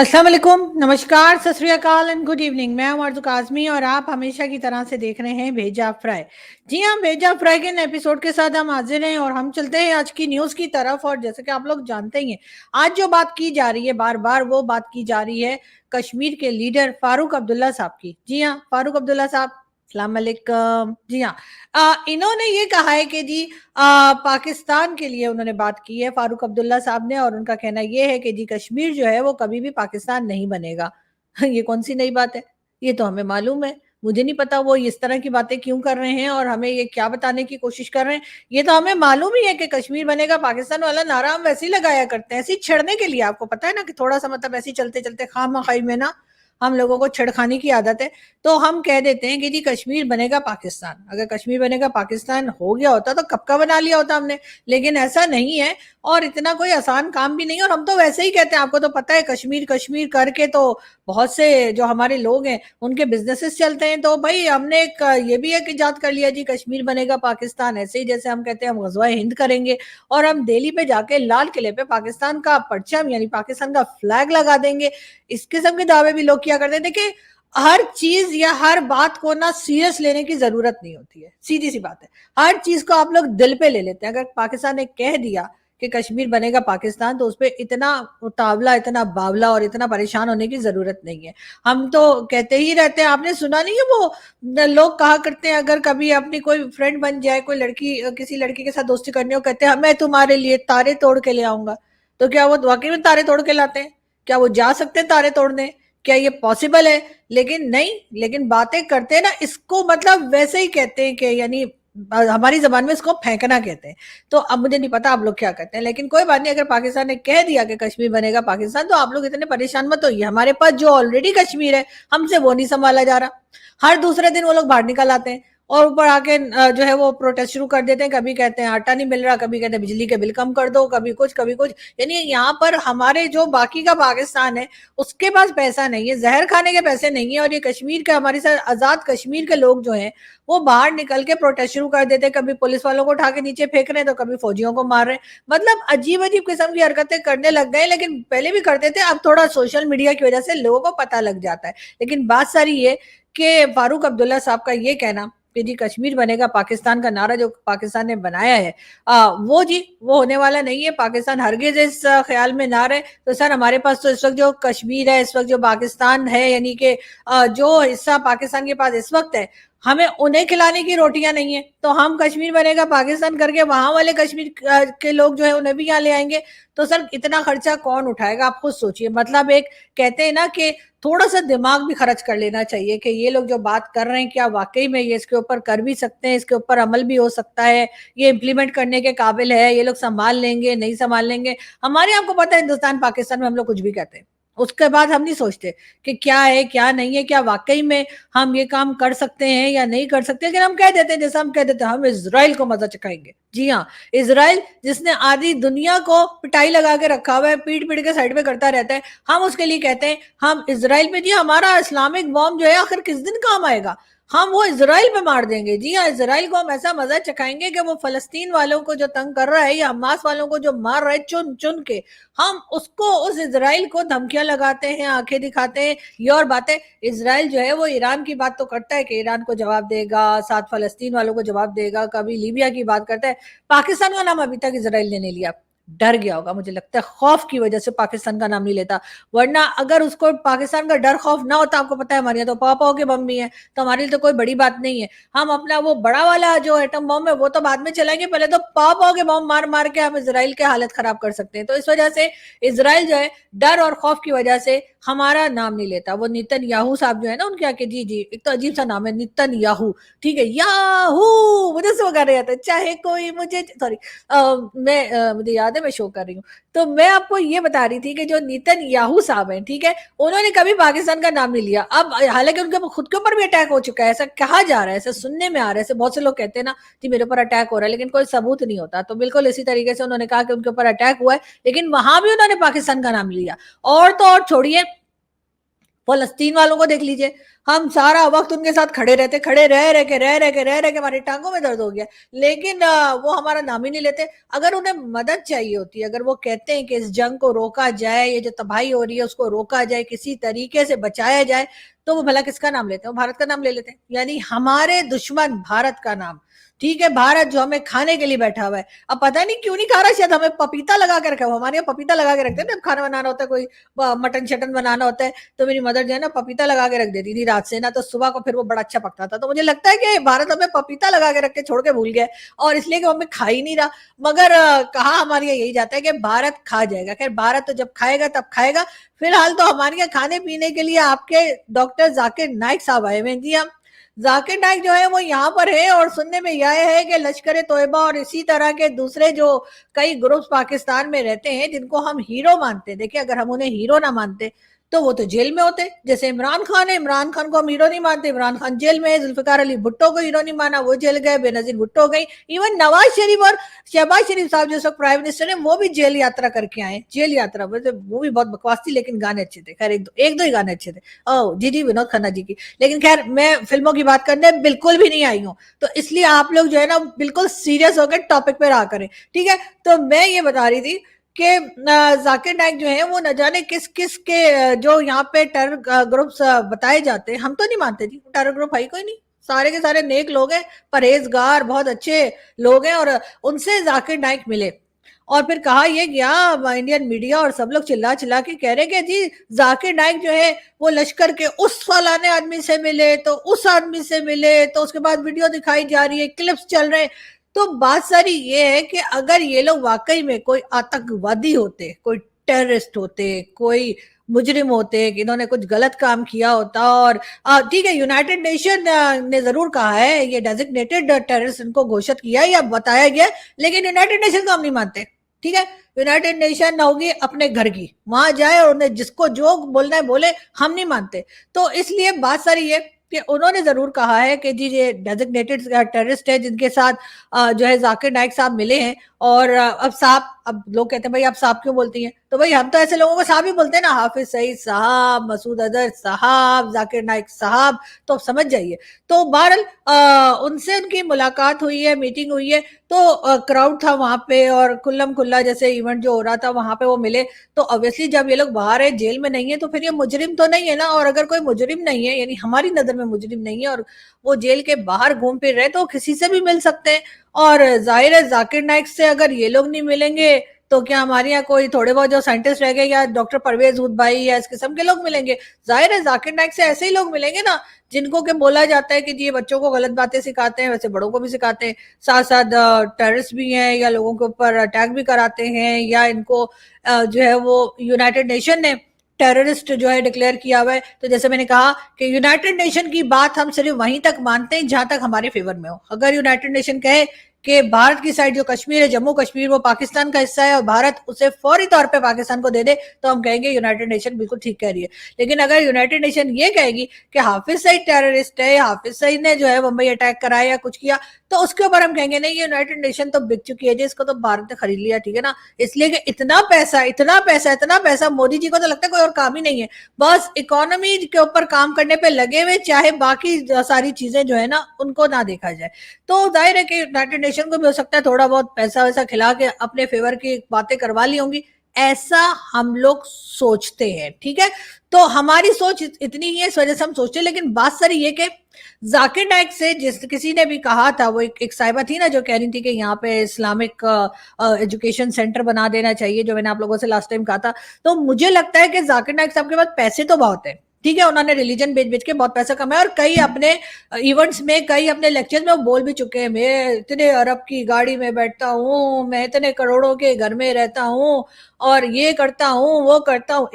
अस्सलाम वालेकुम, नमस्कार, सत श्री अकाल एंड गुड इवनिंग। मैं हूं आरज़ू काज़मी और आप हमेशा की तरह से देख रहे हैं भेजा फ्राई। जी हाँ, भेजा फ्राई के नए एपिसोड के साथ हम हाजिर हैं और हम चलते हैं आज की न्यूज़ की तरफ। और जैसे कि आप लोग जानते ही हैं, आज जो बात की जा रही है बार-बार, वो बात की जा रही है कश्मीर के लीडर फारूक अब्दुल्ला साहब की। जी हाँ, फारूक अब्दुल्ला साहब, अस्सलाम वालेकुम। जी हाँ, इन्होंने ये कहा है कि जी पाकिस्तान के लिए उन्होंने बात की है फारूक अब्दुल्ला साहब ने, और उनका कहना ये है कि जी कश्मीर जो है वो कभी भी पाकिस्तान नहीं बनेगा। ये कौन सी नई बात है? ये तो हमें मालूम है। मुझे नहीं पता वो इस तरह की बातें क्यों कर रहे हैं और हमें ये क्या बताने की कोशिश कर रहे हैं। ये तो हमें मालूम ही है कि कश्मीर बनेगा पाकिस्तान वाला नारा हम वैसे ही लगाया करते हैं, ऐसे ही छेड़ने के लिए। आपको पता है ना कि थोड़ा-सा मतलब ऐसे ही चलते-चलते खामख़ाई में ना हम लोगों को छेड़खानी की आदत है। तो हम कह देते हैं कि जी कश्मीर बनेगा पाकिस्तान। अगर कश्मीर बनेगा पाकिस्तान हो गया होता तो कब का बना लिया होता हमने। लेकिन ऐसा नहीं है और इतना कोई आसान काम भी नहीं है। और हम तो वैसे ही कहते हैं, आपको तो पता है कश्मीर कश्मीर करके तो बहुत से जो हमारे लोग हैं उनके बिजनेसेस चलते हैं। तो भाई हमने एक ये भी एक इजाद कर लिया जी कश्मीर बनेगा पाकिस्तान। ऐसे ही जैसे हम कहते हैं हम गज़वा हिंद करेंगे और हम दिल्ली पे जाके लाल किले पे पाकिस्तान का परचम यानी पाकिस्तान का फ्लैग लगा देंगे। इस किस्म के दावे भी लोग किया करते हैं। देखिए, हर चीज या हर बात को ना सीरियस लेने की जरूरत नहीं होती है, सीधी सी बात है। हर चीज को आप लोग दिल पे ले लेते हैं। अगर पाकिस्तान ने कह दिया कि कश्मीर बनेगा पाकिस्तान तो उसपे इतना उतावला, इतना बावला और इतना परेशान होने की जरूरत नहीं है। हम तो कहते ही रहते हैं। आपने सुना नहीं है वो लोग कहा करते हैं, अगर कभी अपनी कोई फ्रेंड बन जाए, कोई लड़की किसी लड़की के साथ दोस्ती करनी हो, कहते हैं मैं तुम्हारे लिए तारे तोड़ के ले आऊंगा। तो क्या वो वाकई में तारे तोड़ के लाते हैं? क्या वो जा सकते हैं तारे तोड़ने? क्या ये पॉसिबल है? लेकिन नहीं, लेकिन बातें करते हैं ना, इसको मतलब वैसे ही कहते हैं कि यानी हमारी जबान में इसको फेंकना कहते हैं। तो अब मुझे नहीं पता आप लोग क्या कहते हैं, लेकिन कोई बात नहीं। अगर पाकिस्तान ने कह दिया कि कश्मीर बनेगा पाकिस्तान तो आप लोग इतने परेशान मत होइए। हमारे पास जो ऑलरेडी कश्मीर है हमसे वो नहीं संभाला जा रहा। हर दूसरे दिन वो लोग बाहर निकल आते हैं और ऊपर आके जो है वो प्रोटेस्ट शुरू कर देते हैं। कभी कहते हैं आटा नहीं मिल रहा, कभी कहते हैं बिजली के बिल कम कर दो, कभी कुछ कभी कुछ। यानी यहाँ पर हमारे जो बाकी का पाकिस्तान है उसके पास पैसा नहीं है, जहर खाने के पैसे नहीं है। और ये कश्मीर के हमारे साथ आजाद कश्मीर के लोग जो हैं वो बाहर निकल के प्रोटेस्ट शुरू कर देते हैं। कभी पुलिस वालों को उठा के नीचे फेंक रहे हैं तो कभी फौजियों को मार रहे हैं। मतलब अजीब अजीब किस्म की हरकतें करने लग गए। लेकिन पहले भी करते थे, अब थोड़ा सोशल मीडिया की वजह से लोगों को पता लग जाता है। लेकिन बात सारी ये कि फारूक अब्दुल्ला साहब का ये कहना कि जी कश्मीर बनेगा पाकिस्तान का नारा जो पाकिस्तान ने बनाया है, वो जी वो होने वाला नहीं है। पाकिस्तान हरगिज इस ख्याल में ना रहे। तो सर हमारे पास तो इस वक्त जो कश्मीर है, इस वक्त जो पाकिस्तान है, यानी कि जो हिस्सा पाकिस्तान के पास इस वक्त है, हमें उन्हें खिलाने की रोटियां नहीं है। तो हम कश्मीर बनेगा पाकिस्तान करके वहां वाले कश्मीर के लोग जो है उन्हें भी यहाँ ले आएंगे। तो सर इतना खर्चा कौन उठाएगा? आप खुद सोचिए। मतलब एक कहते हैं ना कि थोड़ा सा दिमाग भी खर्च कर लेना चाहिए कि ये लोग जो बात कर रहे हैं क्या वाकई में ये इसके ऊपर कर भी सकते हैं, इसके ऊपर अमल भी हो सकता है, ये इम्प्लीमेंट करने के काबिल है, ये लोग संभाल लेंगे नहीं संभाल लेंगे। हमारे आपको पता है हिंदुस्तान पाकिस्तान में हम लोग कुछ भी कहते हैं, उसके बाद हम नहीं सोचते कि क्या है क्या नहीं है, क्या वाकई में हम ये काम कर सकते हैं या नहीं कर सकते। लेकिन हम कह देते हैं, जैसे हम कह देते हैं हम इसराइल को मजा चखाएंगे। जी हाँ, इसराइल जिसने आधी दुनिया को पिटाई लगा के रखा हुआ है, पीट पीट के साइड में करता रहता है, हम उसके लिए कहते हैं हम इसराइल पे जी हमारा इस्लामिक बॉम्ब जो है आखिर किस दिन काम आएगा? हम वो इसराइल पे मार देंगे। जी हाँ, इसराइल को हम ऐसा मजा चखाएंगे कि वो फलस्तीन वालों को जो तंग कर रहा है या हमास वालों को जो मार रहा है चुन चुन के, हम उसको उस इसराइल को धमकियां लगाते हैं, आंखें दिखाते हैं। ये और बातें इसराइल जो है वो ईरान की बात तो करता है कि ईरान को जवाब देगा, साथ फलस्तीन वालों को जवाब देगा, कभी लीबिया की बात करता है। पाकिस्तान का नाम अभी तक इसराइल ने नहीं लिया। डर गया होगा, मुझे लगता है खौफ की वजह से पाकिस्तान का नाम नहीं लेता। वरना अगर उसको पाकिस्तान का डर खौफ ना होता, आपको पता है हमारे यहाँ तो पाव पाव के बम भी हैं, तो हमारे लिए तो कोई बड़ी बात नहीं है। हम अपना वो बड़ा वाला जो एटम बम है वो तो बाद में चलाएंगे, पहले तो पाव पाव के बम मार मार के हम इसराइल के हालत खराब कर सकते हैं। तो इस वजह से इसराइल जो है डर और खौफ की वजह से हमारा नाम नहीं लेता। वो नितन याहू साहब जो है ना, उनके आके जी जी एक तो अजीब सा नाम है नितन याहू, ठीक है, याहू मुझे से वो कर रहे जाते चाहे कोई मुझे सॉरी मुझे याद है मैं शो कर रही हूँ। तो मैं आपको ये बता रही थी कि जो नितन याहू साहब हैं, ठीक है, उन्होंने कभी पाकिस्तान का नाम नहीं लिया। अब हालांकि उनके खुद के ऊपर भी अटैक हो चुका है, ऐसा कहा जा रहा है, ऐसा सुनने में आ रहा है, ऐसे बहुत से लोग कहते हैं ना कि मेरे ऊपर अटैक हो रहा है, लेकिन कोई सबूत नहीं होता। तो बिल्कुल इसी तरीके से उन्होंने कहा कि उनके ऊपर अटैक हुआ है, लेकिन वहां भी उन्होंने पाकिस्तान का नाम लिया। और तो और छोड़िए, फलस्तीन वालों को देख लीजिए, हम सारा वक्त उनके साथ खड़े रहते, खड़े रह के हमारी टांगों में दर्द हो गया, लेकिन वो हमारा नाम ही नहीं लेते। अगर उन्हें मदद चाहिए होती है, अगर वो कहते हैं कि इस जंग को रोका जाए, ये जो तबाही हो रही है उसको रोका जाए, किसी तरीके से बचाया जाए, तो वो भला किसका नाम लेते हैं? वो भारत का नाम ले लेते हैं। यानी हमारे दुश्मन भारत का नाम, ठीक है, भारत जो हमें खाने के लिए बैठा हुआ है। अब पता नहीं क्यों नहीं खा रहा, शायद हमें पपीता लगा के रखा है। हमारे यहाँ पपीता लगा के रखते हैं ना, खाना बनाना होता है, कोई मटन शटन बनाना होता है, तो मेरी मदर जो है ना पपीता लगा के रख देती थी रात से ना, तो सुबह को फिर वो बड़ा अच्छा पकता था। तो मुझे लगता है कि भारत हमें पपीता लगा के रख के छोड़ के भूल गया, और इसलिए कि हमें खा ही नहीं रहा। मगर कहा हमारे यहाँ यही जाता है कि भारत खा जाएगा। खैर, भारत तो जब खाएगा तब खाएगा। फिलहाल तो हमारे यहाँ खाने पीने के लिए आपके डॉक्टर जाकिर नाइक साहब आए हुए हैं। जी हाँ, जाकिर नाइक जो है वो यहाँ पर है, और सुनने में यह है कि लश्कर तोयबा और इसी तरह के दूसरे जो कई ग्रुप्स पाकिस्तान में रहते हैं जिनको हम हीरो मानते हैं, देखिए अगर हम उन्हें हीरो ना मानते तो वो तो जेल में होते। जैसे इमरान खान है, इमरान खान को हम हीरो नहीं मानते, इमरान खान जेल में है। जुल्फिकार अली भुट्टो को हीरो नहीं माना, वो जेल गए, बेनजीर भुट्टो गई। इवन नवाज शरीफ और शहबाज शरीफ साहब जो सब प्राइम मिनिस्टर है, वो भी जेल यात्रा करके आए। जेल यात्रा वो भी बहुत बकवास थी, लेकिन गाने अच्छे थे। खैर, एक दो ही गाने अच्छे थे, जी विनोद खन्ना जी की। लेकिन खैर, मैं फिल्मों की बात करने बिल्कुल भी नहीं आई हूँ, तो इसलिए आप लोग जो है ना बिल्कुल सीरियस होकर टॉपिक पे रहा करें, ठीक है। तो मैं ये बता रही थी कि जाकिर नाइक जो है वो न जाने किस किस के जो यहाँ पे टेरर ग्रुप्स बताए जाते हैं, हम तो नहीं मानते जी, टेरर ग्रुप है ही कोई नहीं। सारे के सारे नेक लोग हैं, परहेजगार, बहुत अच्छे लोग हैं, और उनसे जाकिर नाइक मिले। और फिर कहा ये गया इंडियन मीडिया और सब लोग चिल्ला चिल्ला के कह रहे कि जी जाकिर नाइक जो है वो लश्कर के उस फलाने आदमी से मिले, तो उस आदमी से मिले, तो उसके बाद वीडियो दिखाई जा रही है, क्लिप्स चल रहे हैं। तो बात सारी ये है कि अगर ये लोग वाकई में कोई आतंकवादी होते, कोई टेररिस्ट होते, कोई मुजरिम होते कि इन्होंने कुछ गलत काम किया होता, और ठीक है, यूनाइटेड नेशन ने जरूर कहा है, ये डेजिग्नेटेड टेररिस्ट इनको घोषित किया या बताया गया, लेकिन यूनाइटेड नेशन को हम नहीं मानते, ठीक है। यूनाइटेड नेशन ना होगी अपने घर की, वहां जाए और उन्हें जिसको जो बोलना है बोले, हम नहीं मानते। तो इसलिए बात सारी ये कि उन्होंने जरूर कहा है कि जी ये डेजिग्नेटेड टेररिस्ट है जिनके साथ जो है जाकिर नाइक साहब मिले हैं। और अब साहब, अब लोग कहते हैं भाई आप साहब क्यों बोलती हैं, तो भाई हम तो ऐसे लोगों को साहब ही बोलते हैं ना, हाफिज सईद साहब, मसूद अजहर साहब, जाकिर नाइक साहब, तो समझ जाइए। तो बहरहाल उनसे उनकी मुलाकात हुई है, मीटिंग हुई है, तो क्राउड था वहां पे, और कुल्लम कुल्ला जैसे इवेंट जो हो रहा था वहां पे वो मिले। तो ऑब्वियसली जब ये लोग बाहर है, जेल में नहीं है, तो फिर ये मुजरिम तो नहीं है ना। और अगर कोई मुजरिम नहीं है, यानी हमारी नजर में मुजरिम नहीं है, और वो जेल के बाहर घूम फिर रहे, तो किसी से भी मिल सकते हैं। और जाहिर है जाकिर नाइक से अगर ये लोग नहीं मिलेंगे, तो क्या हमारे यहाँ कोई थोड़े बहुत जो साइंटिस्ट रह गए, या डॉक्टर परवेज उद भाई या इस किस्म के लोग मिलेंगे? जाहिर है जाकिर नाइक से ऐसे ही लोग मिलेंगे ना, जिनको के बोला जाता है कि जी बच्चों को गलत बातें सिखाते हैं, वैसे बड़ों को भी सिखाते हैं, साथ साथ टेररिस्ट भी हैं, या लोगों के ऊपर अटैक भी कराते हैं, या इनको जो है वो यूनाइटेड नेशन ने टेररिस्ट जो है डिक्लेयर किया हुआ है। तो जैसे मैंने कहा कि यूनाइटेड नेशन की बात हम सिर्फ वहीं तक मानते हैं जहां तक हमारे फेवर में हो। अगर यूनाइटेड नेशन कहे कि भारत की साइड जो कश्मीर है, जम्मू कश्मीर, वो पाकिस्तान का हिस्सा है और भारत उसे फौरी तौर पे पाकिस्तान को दे दे, तो हम कहेंगे यूनाइटेड नेशन बिल्कुल ठीक कह रही है। लेकिन अगर यूनाइटेड नेशन ये कहेगी कि हाफिज सईद टेररिस्ट है, हाफिज सईद ने जो है मुंबई अटैक कराया या कुछ किया, तो उसके ऊपर हम कहेंगे नहीं, यूनाइटेड नेशन तो बिक चुकी है जी, इसको तो भारत ने खरीद लिया, ठीक है ना। इसलिए कि इतना पैसा, इतना पैसा, इतना पैसा, मोदी जी को तो लगता है कोई और काम ही नहीं है, बस इकोनॉमी के ऊपर काम करने पे लगे हुए, चाहे बाकी सारी चीजें जो है ना उनको ना देखा जाए। तो जाहिर है कि यूनाइटेड नेशन को भी हो सकता है थोड़ा बहुत पैसा वैसा खिला के अपने फेवर की बातें करवा ली होंगी, ऐसा हम लोग सोचते हैं, ठीक है। तो हमारी सोच इतनी ही है, इस वजह से हम सोचते हैं। लेकिन बात सारी ये कि जाकिर नाइक से जिस किसी ने भी कहा था, वो एक साहिबा थी ना जो कह रही थी कि यहाँ पे इस्लामिक एजुकेशन सेंटर बना देना चाहिए, जो मैंने आप लोगों से लास्ट टाइम कहा था। तो मुझे लगता है कि जाकिर नाइक साहब के पास पैसे तो बहुत है, ठीक है, उन्होंने रिलीजन बेच बेच के बहुत पैसा कमाया, और कई अपने इवेंट्स में, कई अपने लेक्चर्स में वो बोल भी चुके हैं, मैं इतने अरब की गाड़ी में बैठता हूँ, मैं इतने करोड़ों के घर में रहता हूँ, और ये करता हूँ, वो करता हूँ।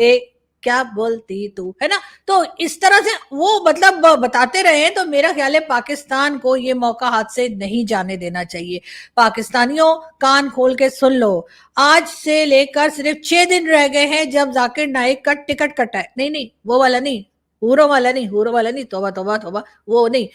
क्या बोलती तू, है ना। तो इस तरह से वो मतलब बताते रहे, तो मेरा ख्याल है पाकिस्तान को ये मौका हाथ से नहीं जाने देना चाहिए। पाकिस्तानियों, कान खोल के सुन लो, आज से लेकर सिर्फ 6 दिन रह गए हैं जब जाकिर नाइक का टिकट कटा है। नहीं नहीं, वो वाला नहीं, हूरो वाला नहीं, हूरो वाला नहीं, तौबा तौबा तौबा, वो नहीं,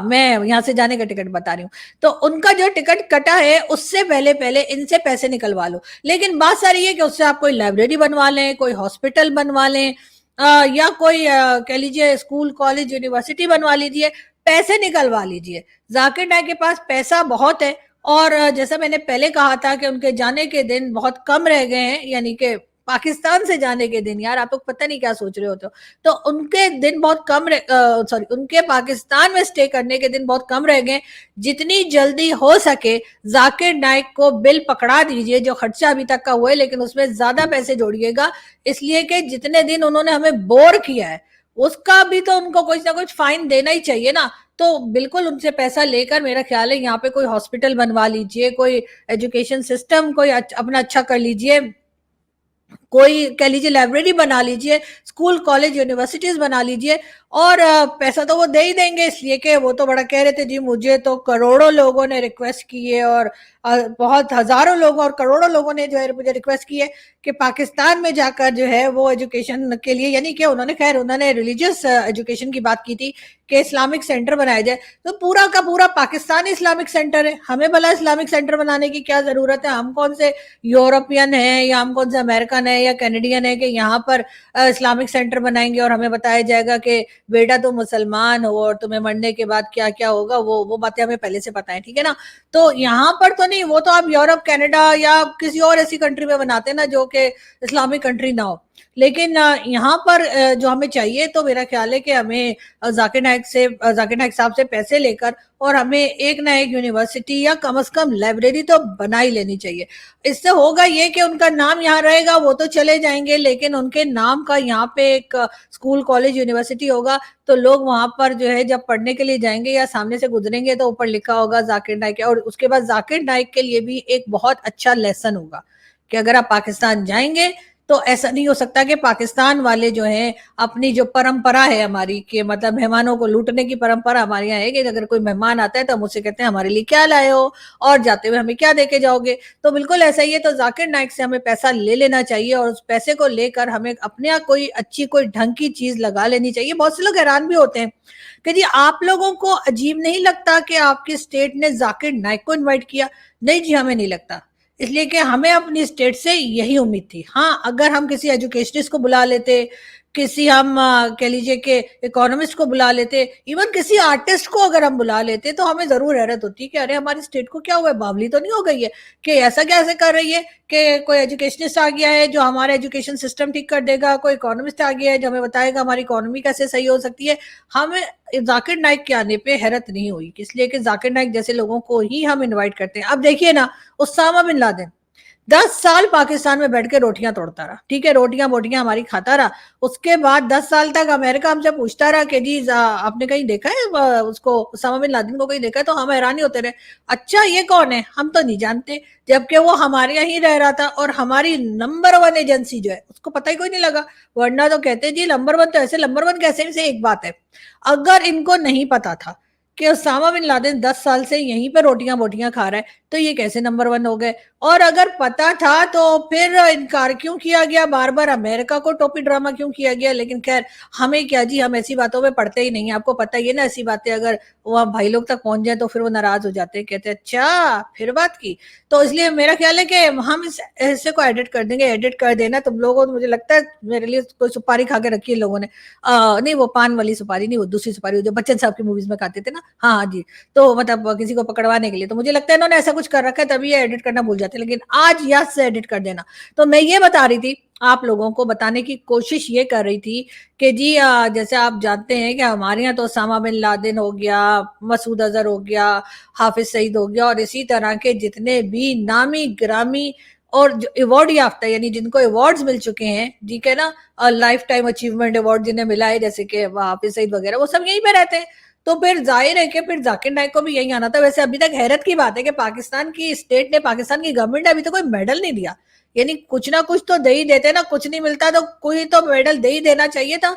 मैं यहाँ से जाने का टिकट बता रही हूँ। तो उनका जो टिकट कटा है, उससे पहले पहले इनसे पैसे निकलवा लो। लेकिन बात सारी है कि उससे आप कोई लाइब्रेरी बनवा लें, कोई हॉस्पिटल बनवा लें, या कोई कह लीजिए स्कूल कॉलेज यूनिवर्सिटी बनवा लीजिए, पैसे निकलवा लीजिए। जाकिर नाइक के पास पैसा बहुत है, और जैसा मैंने पहले कहा था कि उनके जाने के दिन बहुत कम रह गए हैं, यानी कि पाकिस्तान से जाने के दिन, यार आप लोग पता नहीं क्या सोच रहे होते हो, तो उनके दिन बहुत कम सॉरी, उनके पाकिस्तान में स्टे करने के दिन बहुत कम रह गए। जितनी जल्दी हो सके जाकिर नाइक को बिल पकड़ा दीजिए, जो खर्चा अभी तक का हुआ है, लेकिन उसमें ज्यादा पैसे जोड़िएगा, इसलिए कि जितने दिन उन्होंने हमें बोर किया है उसका भी तो उनको कुछ ना कुछ फाइन देना ही चाहिए ना। तो बिल्कुल उनसे पैसा लेकर मेरा ख्याल है यहाँ पे कोई हॉस्पिटल बनवा लीजिए, कोई एजुकेशन सिस्टम कोई अपना अच्छा कर लीजिए, कोई कह लीजिए लाइब्रेरी बना लीजिए, स्कूल कॉलेज यूनिवर्सिटीज बना लीजिए। और पैसा तो वो दे ही देंगे, इसलिए कि वो तो बड़ा कह रहे थे जी मुझे तो करोड़ों लोगों ने रिक्वेस्ट की है, और बहुत हजारों लोगों और करोड़ों लोगों ने जो है मुझे रिक्वेस्ट की है कि पाकिस्तान में जाकर जो है वो एजुकेशन के लिए, यानी कि उन्होंने खैर उन्होंने रिलीजियस एजुकेशन की बात की थी कि इस्लामिक सेंटर बनाया जाए। तो पूरा का पूरा पाकिस्तान इस्लामिक सेंटर है, हमें भला इस्लामिक सेंटर बनाने की क्या जरूरत है? हम कौन से यूरोपियन है या हम कौन से अमेरिकन है या कैनेडियन है कि यहाँ पर इस्लामिक सेंटर बनाएंगे और हमें बताया जाएगा कि बेटा तुम मुसलमान हो और तुम्हें मरने के बाद क्या क्या होगा, वो बातें हमें पहले से पता है, ठीक है ना। तो यहाँ पर तो नहीं, वो तो आप यूरोप कनाडा या किसी और ऐसी कंट्री में बनाते ना जो कि इस्लामिक कंट्री ना हो। लेकिन यहाँ पर जो हमें चाहिए, तो मेरा ख्याल है कि हमें जाकिर नाइक साहब से पैसे लेकर और हमें एक ना एक यूनिवर्सिटी या कम से कम लाइब्रेरी तो बना ही लेनी चाहिए। इससे होगा ये कि उनका नाम यहाँ रहेगा, वो तो चले जाएंगे, लेकिन उनके नाम का यहाँ पे एक स्कूल कॉलेज यूनिवर्सिटी होगा, तो लोग वहां पर जो है जब पढ़ने के लिए जाएंगे या सामने से गुजरेंगे तो ऊपर लिखा होगा जाकिर नाइक, और उसके बाद जाकिर नाइक के लिए भी एक बहुत अच्छा लेसन होगा कि अगर आप पाकिस्तान जाएंगे तो ऐसा नहीं हो सकता कि पाकिस्तान वाले जो हैं अपनी जो परंपरा है हमारी, कि मतलब मेहमानों को लूटने की परंपरा हमारे यहाँ है कि अगर कोई मेहमान आता है तो हम उससे कहते हैं हमारे लिए क्या लाए हो और जाते हुए हमें क्या देके जाओगे। तो बिल्कुल ऐसा ही है, तो जाकिर नाइक से हमें पैसा ले लेना चाहिए और उस पैसे को लेकर हमें अपने यहाँ कोई अच्छी कोई ढंग की चीज लगा लेनी चाहिए। बहुत से लोग हैरान भी होते हैं कि जी आप लोगों को अजीब नहीं लगता कि आपकी स्टेट ने जाकिर नाइक को इन्वाइट किया? नहीं जी, हमें नहीं लगता, इसलिए कि हमें अपनी स्टेट से यही उम्मीद थी। हाँ, अगर हम किसी एजुकेशनिस्ट को बुला लेते, किसी हम कह लीजिए कि इकोनॉमिस्ट को बुला लेते, इवन किसी आर्टिस्ट को अगर हम बुला लेते, तो हमें जरूर हैरत होती कि अरे हमारी स्टेट को क्या हुआ है, बावली तो नहीं हो गई है कि ऐसा कैसे कर रही है कि कोई एजुकेशनिस्ट आ गया है जो हमारा एजुकेशन सिस्टम ठीक कर देगा, कोई इकोनॉमिस्ट आ गया है जो हमें बताएगा हमारी इकोनॉमी कैसे सही हो सकती है। हमें जाकिर नाइक के आने पे हैरत नहीं हुई, इसलिए कि जाकिर नाइक जैसे लोगों को ही हम इन्वाइट करते हैं। अब देखिए ना, उसामा बिन लादेन 10 साल पाकिस्तान में बैठ के रोटियां तोड़ता रहा, ठीक है, रोटियां बोटियां हमारी खाता रहा। उसके बाद 10 साल तक अमेरिका हमसे पूछता रहा कि जी आपने कहीं देखा है उसको, उसामा बिन लादेन को कहीं देखा है? तो हम हैरान ही होते रहे, अच्छा ये कौन है, हम तो नहीं जानते, जबकि वो हमारे यहाँ ही रह रहा था और हमारी नंबर 1 एजेंसी जो है उसको पता ही कोई नहीं लगा। वरना तो कहते जी नंबर 1 तो ऐसे, नंबर 1 कैसे से। एक बात है, अगर इनको नहीं पता था कि उसामा बिन लादेन 10 साल से यहीं पर रोटियां बोटियां खा रहा है, तो ये कैसे नंबर 1 हो गए? और अगर पता था तो फिर इनकार क्यों किया गया, बार बार अमेरिका को टोपी ड्रामा क्यों किया गया? लेकिन खैर हमें क्या जी, हम ऐसी बातों में पढ़ते ही नहीं है, आपको पता ही है ना, ऐसी बातें अगर वहां भाई लोग तक पहुंच जाए तो फिर वो नाराज हो जाते हैं, कहते हैं अच्छा फिर बात की। तो इसलिए मेरा ख्याल है कि हम इस हिस्से को एडिट कर देंगे, एडिट कर देना तुम लोगों, तो मुझे लगता है मेरे लिए कोई सुपारी खा के रखी है लोगों ने, नहीं वो पान वाली सुपारी नहीं, वो दूसरी सुपारी जो बच्चन साहब की मूवीज में खाते थे ना, हाँ हाँ जी। तो मतलब किसी को पकड़वाने के लिए, तो मुझे लगता है इन्होंने ऐसा कुछ कर रखा है तभी ये एडिट करना भूल जाते हैं, लेकिन आज यस से एडिट कर देना। तो मैं ये बता रही थी, आप लोगों को बताने की कोशिश ये कर रही थी कि जी जैसे आप जानते हैं कि हमारे यहाँ तो ओसामा बिन लादेन हो गया, मसूद अजहर हो गया, हाफिज सईद हो गया, और इसी तरह के जितने भी नामी ग्रामी और जो अवार्ड याफ्ता यानी जिनको अवार्ड्स मिल चुके हैं, जी के ना, लाइफ टाइम अचीवमेंट अवार्ड जिन्हें मिला है, जैसे कि हाफिज सईद वगैरह, वो सब यहीं पे रहते हैं। तो फिर जाहिर है कि फिर जाकिर नाइक को भी यही आना था। वैसे अभी तक हैरत की बात है कि पाकिस्तान की स्टेट ने, पाकिस्तान की गवर्नमेंट ने अभी तक कोई मेडल नहीं दिया, यानी कुछ ना कुछ तो दे ही देते ना, कुछ नहीं मिलता तो कोई तो मेडल दे ही देना चाहिए था।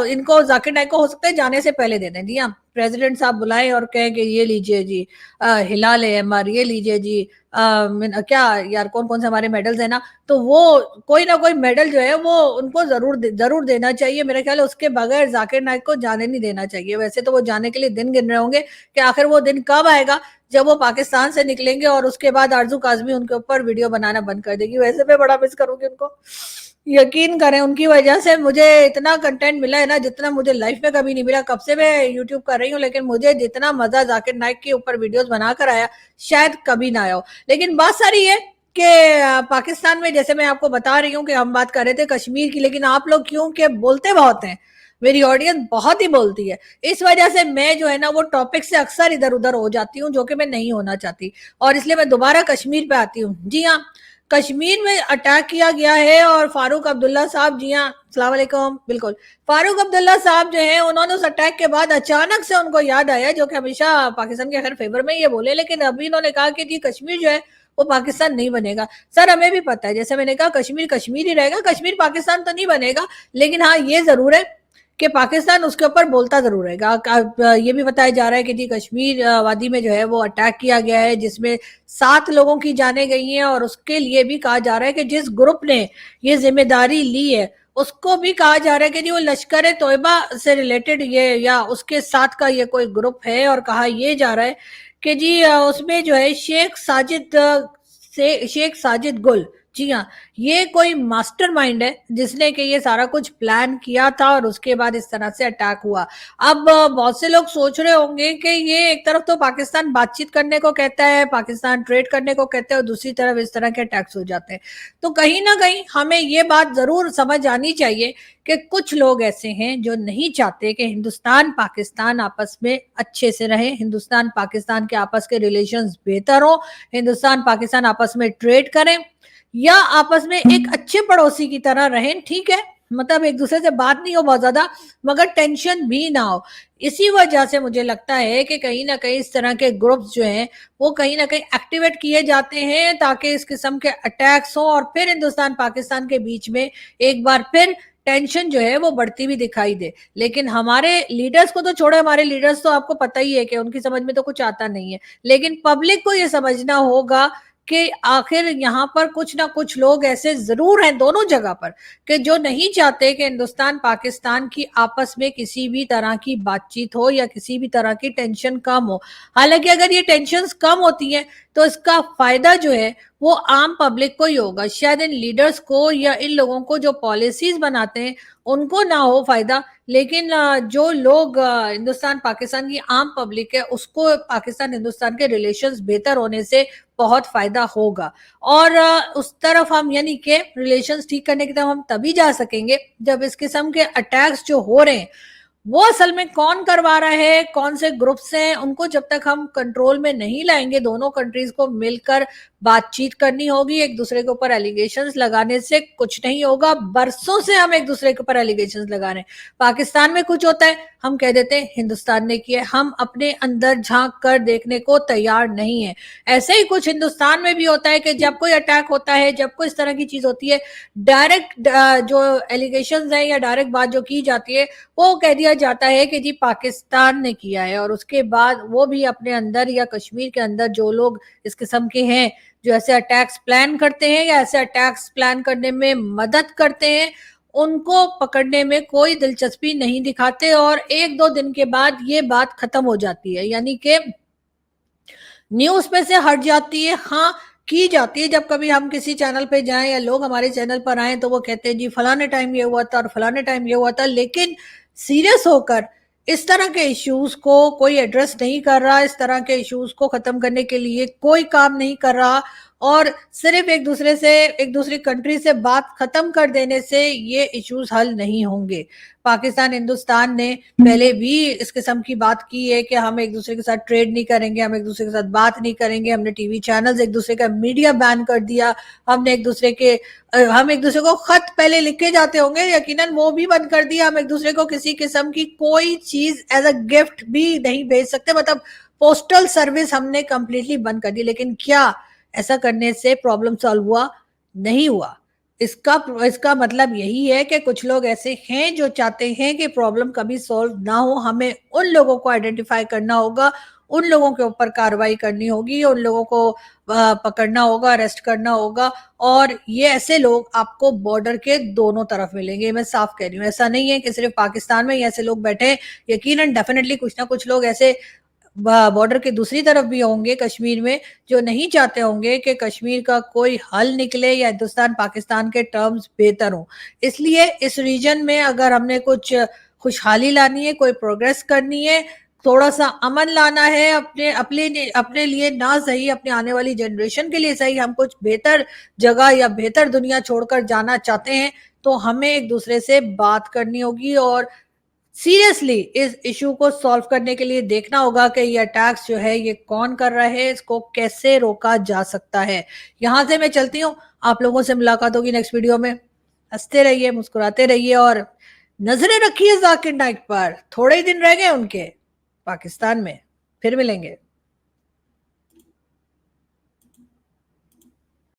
इनको जाकिर नाइक को हो सकता है जाने से पहले दे दें जी, हाँ प्रेसिडेंट साहब बुलाएं और कहें कि ये लीजिए जी हिलाल अहमर, ये लीजिए जी क्या यार कौन कौन से हमारे मेडल्स है ना, तो वो कोई ना कोई मेडल जो है वो उनको जरूर देना चाहिए। मेरे ख्याल है उसके बगैर जाकिर नाइक को जाने नहीं देना चाहिए। वैसे तो वो जाने के लिए दिन गिन रहे होंगे कि आखिर वो दिन कब आएगा जब वो पाकिस्तान से निकलेंगे और उसके बाद आरजू काजमी उनके ऊपर वीडियो बनाना बंद कर देगी। वैसे मैं बड़ा मिस करूंगी उनको। यकीन करें उनकी वजह से मुझे इतना कंटेंट मिला है ना जितना मुझे लाइफ में कभी नहीं मिला। कब से मैं यूट्यूब कर रही हूँ, लेकिन मुझे जितना मजा जाकिर नाइक के ऊपर वीडियोस बनाकर आया शायद कभी ना आया हो। लेकिन बात सारी है कि पाकिस्तान में, जैसे मैं आपको बता रही हूँ कि हम बात कर रहे थे कश्मीर की, लेकिन आप लोग क्यों के बोलते बहुत हैं, मेरी ऑडियंस बहुत ही बोलती है, इस वजह से मैं जो है ना वो टॉपिक से अक्सर इधर उधर हो जाती हूँ, जो कि मैं नहीं होना चाहती, और इसलिए मैं दोबारा कश्मीर पे आती हूँ। जी हाँ, कश्मीर में अटैक किया गया है और फारूक अब्दुल्ला साहब, जी हाँ, अस्सलाम वालेकुम, बिल्कुल, फारूक अब्दुल्ला साहब जो है उन्होंने उस अटैक के बाद अचानक से उनको याद आया, जो कि हमेशा पाकिस्तान के खैर फेवर में ये बोले, लेकिन अभी इन्होंने कहा कि जी कश्मीर जो है वो पाकिस्तान नहीं बनेगा। सर हमें भी पता है, जैसे मैंने कहा कश्मीर कश्मीर ही रहेगा, कश्मीर पाकिस्तान तो नहीं बनेगा, लेकिन हाँ ये जरूर है कि पाकिस्तान उसके ऊपर बोलता जरूर रहेगा। ये भी बताया जा रहा है कि जी कश्मीर वादी में जो है वो अटैक किया गया है, जिसमें 7 लोगों की जानें गई हैं, और उसके लिए भी कहा जा रहा है कि जिस ग्रुप ने ये जिम्मेदारी ली है उसको भी कहा जा रहा है कि जी वो लश्कर तोयबा से रिलेटेड ये या उसके साथ का ये कोई ग्रुप है, और कहा ये जा रहा है कि जी उसमें जो है शेख साजिद गुल, जी हाँ, ये कोई मास्टरमाइंड है जिसने कि ये सारा कुछ प्लान किया था और उसके बाद इस तरह से अटैक हुआ। अब बहुत से लोग सोच रहे होंगे कि ये एक तरफ तो पाकिस्तान बातचीत करने को कहता है, पाकिस्तान ट्रेड करने को कहता है, और दूसरी तरफ इस तरह के अटैक्स हो जाते हैं। तो कहीं ना कहीं हमें ये बात जरूर समझ आनी चाहिए कि कुछ लोग ऐसे हैं जो नहीं चाहते कि हिंदुस्तान पाकिस्तान आपस में अच्छे से रहे, हिंदुस्तान पाकिस्तान के आपस के रिलेशंस बेहतर हो, हिंदुस्तान पाकिस्तान आपस में ट्रेड करें या आपस में एक अच्छे पड़ोसी की तरह रहें, ठीक है, मतलब एक दूसरे से बात नहीं हो बहुत ज्यादा, मगर टेंशन भी ना हो। इसी वजह से मुझे लगता है कि कहीं ना कहीं इस तरह के ग्रुप्स जो हैं वो कहीं ना कहीं एक्टिवेट किए जाते हैं ताकि इस किस्म के अटैक्स हो और फिर हिंदुस्तान पाकिस्तान के बीच में एक बार फिर टेंशन जो है वो बढ़ती हुई दिखाई दे। लेकिन हमारे लीडर्स को तो छोड़ो, हमारे लीडर्स तो आपको पता ही है कि उनकी समझ में तो कुछ आता नहीं है, लेकिन पब्लिक को ये समझना होगा कि आखिर यहाँ पर कुछ ना कुछ लोग ऐसे जरूर हैं दोनों जगह पर कि जो नहीं चाहते कि हिंदुस्तान पाकिस्तान की आपस में किसी भी तरह की बातचीत हो या किसी भी तरह की टेंशन कम हो। हालांकि अगर ये टेंशन कम होती हैं तो इसका फायदा जो है वो आम पब्लिक को ही होगा, शायद इन लीडर्स को या इन लोगों को जो पॉलिसीज बनाते हैं उनको ना हो फायदा, लेकिन जो लोग हिंदुस्तान पाकिस्तान की आम पब्लिक है उसको पाकिस्तान हिंदुस्तान के रिलेशंस बेहतर होने से बहुत फायदा होगा। और उस तरफ हम यानी कि रिलेशंस ठीक करने की तरफ हम तभी जा सकेंगे जब इस किस्म के अटैक्स जो हो रहे हैं वो असल में कौन करवा रहा है, कौन से ग्रुप्स हैं, उनको जब तक हम कंट्रोल में नहीं लाएंगे, दोनों कंट्रीज को मिलकर बातचीत करनी होगी। एक दूसरे के ऊपर एलिगेशंस लगाने से कुछ नहीं होगा। बरसों से हम एक दूसरे के ऊपर एलिगेशंस लगा रहे हैं, पाकिस्तान में कुछ होता है हम कह देते हैं हिंदुस्तान ने किया, हम अपने अंदर झांक कर देखने को तैयार नहीं है। ऐसे ही कुछ हिंदुस्तान में भी होता है कि जब कोई अटैक होता है, जब कोई इस तरह की चीज होती है, डायरेक्ट जो एलिगेशंस है या डायरेक्ट बात जो की जाती है वो कह दिया जाता है कि जी पाकिस्तान ने किया है, और उसके बाद वो भी अपने अंदर या कश्मीर के अंदर जो लोग इस किस्म के हैं जो ऐसे अटैक्स प्लान करते हैं या ऐसे अटैक्स प्लान करने में मदद करते हैं उनको पकड़ने में कोई दिलचस्पी नहीं दिखाते, और 1-2 दिन के बाद ये बात खत्म हो जाती है, यानी कि न्यूज पे से हट जाती है। हाँ की जाती है, जब कभी हम किसी चैनल पे जाएं या लोग हमारे चैनल पर आए तो वो कहते हैं जी फलाने टाइम ये हुआ था और फलाने टाइम ये हुआ था, लेकिन सीरियस होकर इस तरह के इश्यूज को कोई एड्रेस नहीं कर रहा, इस तरह के इश्यूज को खत्म करने के लिए कोई काम नहीं कर रहा, और सिर्फ एक दूसरी कंट्री से बात खत्म कर देने से ये इश्यूज हल नहीं होंगे। पाकिस्तान हिंदुस्तान ने पहले भी इस किस्म की बात की है कि हम एक दूसरे के साथ ट्रेड नहीं करेंगे, हम एक दूसरे के साथ बात नहीं करेंगे, हमने टीवी चैनल्स एक दूसरे का मीडिया बैन कर दिया, हम एक दूसरे को खत पहले लिखे जाते होंगे यकीनन वो भी बंद कर दिया, हम एक दूसरे को किसी किस्म की कोई चीज एज अ गिफ्ट भी नहीं भेज सकते, मतलब पोस्टल सर्विस हमने कंप्लीटली बंद कर दी। लेकिन क्या ऐसा करने से प्रॉब्लम सॉल्व हुआ? नहीं हुआ। इसका मतलब यही है कि कुछ लोग ऐसे हैं जो चाहते हैं कि प्रॉब्लम कभी सॉल्व ना हो। हमें उन लोगों को आइडेंटिफाई करना होगा, उन लोगों के ऊपर कार्रवाई करनी होगी, उन लोगों को पकड़ना होगा, अरेस्ट करना होगा, और ये ऐसे लोग आपको बॉर्डर के दोनों तरफ मिलेंगे। मैं साफ कह रही हूँ, ऐसा नहीं है कि सिर्फ पाकिस्तान में ऐसे लोग बैठे, यकीनन डेफिनेटली कुछ ना कुछ लोग ऐसे बॉर्डर के दूसरी तरफ भी होंगे कश्मीर में, जो नहीं चाहते होंगे कि कश्मीर का कोई हल निकले या हिंदुस्तान पाकिस्तान के टर्म्स बेहतर हों। इसलिए इस रीजन में अगर हमने कुछ खुशहाली लानी है, कोई प्रोग्रेस करनी है, थोड़ा सा अमन लाना है, अपने लिए ना सही, अपने आने वाली जनरेशन के लिए सही, हम कुछ बेहतर जगह या बेहतर दुनिया छोड़कर जाना चाहते हैं, तो हमें एक दूसरे से बात करनी होगी और सीरियसली इस इशू को सॉल्व करने के लिए देखना होगा कि ये अटैक्स जो है ये कौन कर रहा है, इसको कैसे रोका जा सकता है। यहां से मैं चलती हूँ, आप लोगों से मुलाकात होगी नेक्स्ट वीडियो में। हंसते रहिए, मुस्कुराते रहिए और नजरें रखिए जाकिर नाइक पर, थोड़े ही दिन रह गए उनके पाकिस्तान में। फिर मिलेंगे।